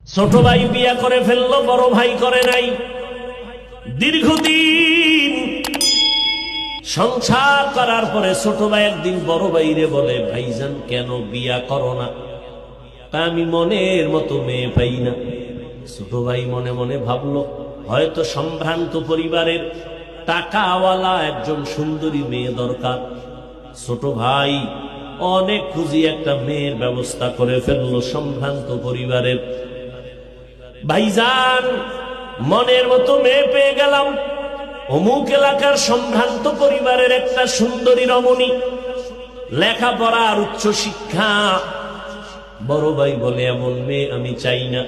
ছোট ভাই বিয়া করে ফেললো, বড় ভাই করে নাই। দীর্ঘদিন সংসার করার পরে ছোট ভাই একদিন বড় ভাইরে বলে, ভাইজান কেন বিয়া করো না? তা আমি মনের মতো মেয়ে পাই না। ছোট ভাই মনে মনে ভাবলো, হয়তো সম্ভ্রান্ত পরিবারের টাকাওয়ালা একজন সুন্দরী মেয়ে দরকার। ছোট ভাই অনেক খুঁজি একটা মেয়ের ব্যবস্থা করে ফেললো সম্ভ্রান্ত পরিবারের। ভাইজান মনের মতো মেয়ে পেয়ে গেলাম, অমুক এলাকার সম্ভ্রান্ত পরিবারের একটা সুন্দরী রমণী, লেখাপড়া আর উচ্চ শিক্ষা। বড় ভাই বলে, এমন মেয়ে আমি চাই না।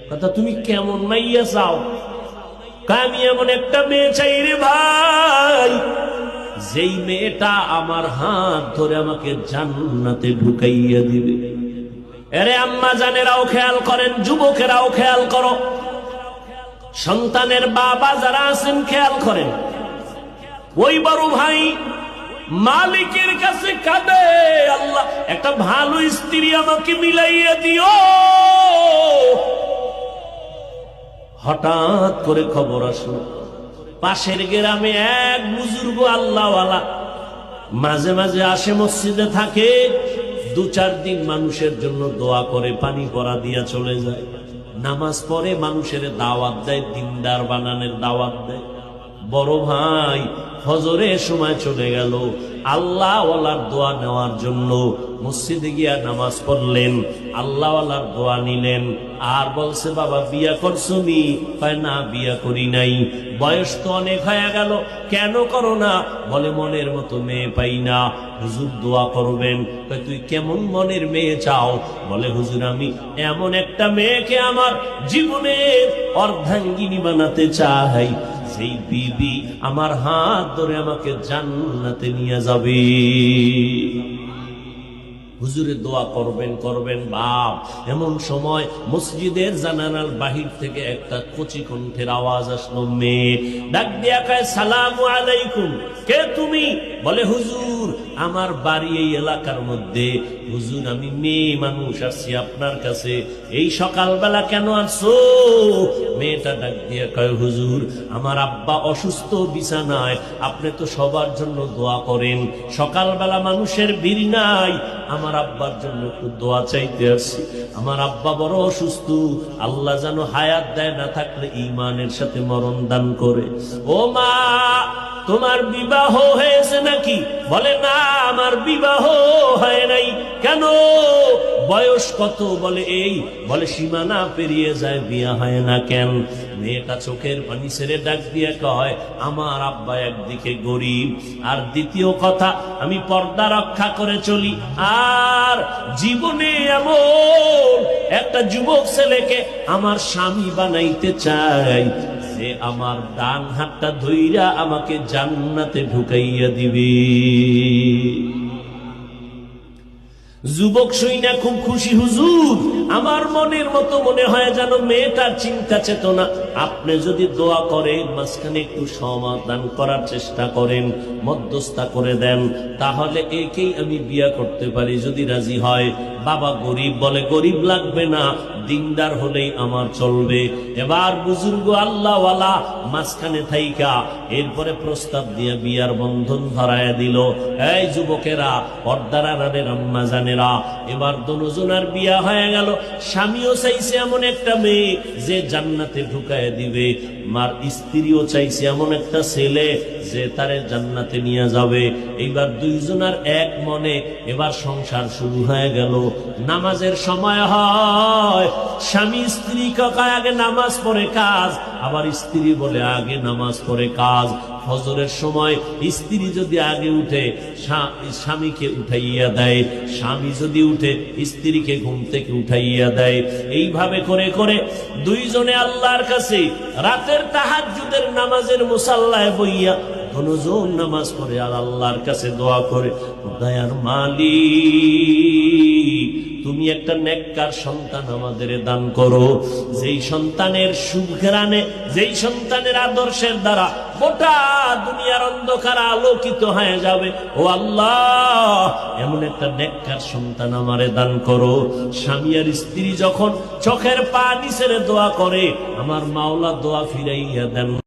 কথা, তুমি কেমন মাইয়া চাও? আমি এমন একটা মেয়ে চাই রে ভাই, যেই মেয়েটা আমার হাত ধরে আমাকে জান্নাতে ঢুকাইয়া দিবে। এরে আম্মা জানেরাও খেয়াল করেন, যুবকেরাও খেয়াল করো, সন্তানের বাবা যারা আছেন খেয়াল করেন। ওই বড় ভাই মালিকের কাছে কাঁদে, আল্লাহ একটা ভালো স্ত্রী আমাকে মিলাইয়া দিও। হঠাৎ করে খবর আসলো, পাশের গ্রামে এক বুজুর্গ আল্লাহওয়ালা মাঝে মাঝে আসে, মসজিদে থাকে, 2-4 দিন মানুষের জন্য দোয়া করে, পানি পড়া দিয়া চলে যায়। নামাজ পড়ে, মানুষের দাওয়াত দেয়, দিনদার বানানোর দাওয়াত দেয়। বড় ভাই ফজরের সময় চলে গেল আল্লাহওয়ালার দোয়া নেওয়ার জন্য। মসজিদে গিয়া নামাজ পড়লেন, আল্লাহওয়ালার দোয়া নিলেন। আর বলছে, বাবা বিয়া করছো নি? কয় না, বিয়া করি নাই। বয়স তো অনেক হয়ে গেল, কেন করো না? বলে, মনের মতো মেয়ে পাই না, হুজুর দোয়া করবেন। কয়, তুই কেমন মনের মেয়ে চাও? বলে, হুজুর আমি এমন একটা মেয়েকে আমার জীবনের অর্ধাঙ্গিনী বানাতে চাই, সেই বিবি আমার হাত ধরে আমাকে জান্নাতে নিয়ে যাবে। হুজুরে দোয়া করবেন করবেন বাপ। এমন সময় মসজিদের জানালার বাহির থেকে একটা কচি কণ্ঠের আওয়াজ আসলো। মেয়ে ডাক দিয়া কয়, সালামু আলাইকুম। কে তুমি? বলে, হুজুর আমার বাড়ি এই এলাকার মধ্যে। হুজুর আমি মেয়ে মানুষ, আসছি আপনার কাছে। এই সকালবেলা কেন আসছো? মেয়েটা ডাক দিয়া কয়, হুজুর আমার আব্বা অসুস্থ, বিছানায়। আপনি তো সবার জন্য দোয়া করেন, সকালবেলা মানুষের ভিড় নাই, আমার আব্বার জন্য একটু দোয়া চাইতে আসছি। আমার আব্বা বড় অসুস্থ, আল্লাহ যেন হায়াত দেয়, না থাকলে ঈমানের সাথে মরণ দান করে। ও মা, তোমার বিবাহ হয়েছে নাকি? বলে, না আমার বিবাহ হয় নাই। কেন? বয়স কত? বলে, এই। বলে, সীমানা পেরিয়ে যায়, বিয়া হয় না কেন? মেয়েটা চোখের পানি ছেড়ে ডাক দিয়ে কয়, আমার আব্বা একদিকে গরিব, আর দ্বিতীয় কথা আমি পর্দা রক্ষা করে চলি, আর জীবনে এমন একটা যুবক ছেলেকে আমার স্বামী বানাইতে চাই, যে আমার ডান হাতটা ধইরা আমাকে জান্নাতে ঢুকাইয়া দিবে। যুবক শুইনা খুব খুশি, হুজুর আমার মনের মতো মনে হয় যেন মেয়েটার চিন্তা চেতনা। আপনি যদি দোয়া করেন, মাঝখানে একটু সমাধান করার চেষ্টা করেন, মধ্যস্থতা করে দেন, তাহলে একেই আমি বিয়া করতে পারি, যদি রাজি হয়। বাবা গরিব, বলে গরিব লাগবে না, দিনদার হলেই আমার চলবে। এবার বুজুর্গ আল্লাহওয়ালা মাঝখানে থাইকা এরপরে প্রস্তাব দিয়ে বিয়ার বন্ধন ধরায়া দিল। এই যুবকেরা, পর্দার আড়ালের আম্মা জানেরা, এবার দুজনের বিয়া হয়ে গেল। স্বামীও চাইছে এমন একটা মেয়ে যে জান্নাতে ঢুকায় দিবে, মার স্ত্রীও চাইছে এমন একটা ছেলে যে তারে জান্নাতে নিয়ে যাবে। এইবার দুইজনের এক মনে এবার সংসার শুরু হয়ে গেল। নামাজের সময় হয়, স্বামী স্ত্রী কয় আগে নামাজ পড়ে কাজ, আবার স্ত্রী বলে আগে নামাজ পড়ে কাজ। ফজরের সময় স্ত্রী যদি আগে উঠে স্বামীকে উঠাইয়া দেয়, স্বামী যদি উঠে স্ত্রীকে ঘুম থেকে উঠাইয়া দেয়। এইভাবে করে করে দুইজনে আল্লাহর কাছে রাতের তাহাজ্জুদের নামাজের মুসাল্লায় বইয়া দুজন নামাজ পড়ে আর আল্লাহর কাছে দোয়া করে, দয়ার মালিক তুমি একটা নেককার সন্তান আমাদের দান করো, যেই সন্তানের সুঘ্রাণে, যেই সন্তানের আদর্শের দ্বারা গোটা দুনিয়ার অন্ধকার আলোকিত হয়ে যাবে। ও আল্লাহ, এমন একটা নেককার সন্তান আমারে দান করো। স্বামী আর স্ত্রী যখন চোখের পানি ছেড়ে দোয়া করে, আমার মাওলা দোয়া ফিরাইয়া দেন।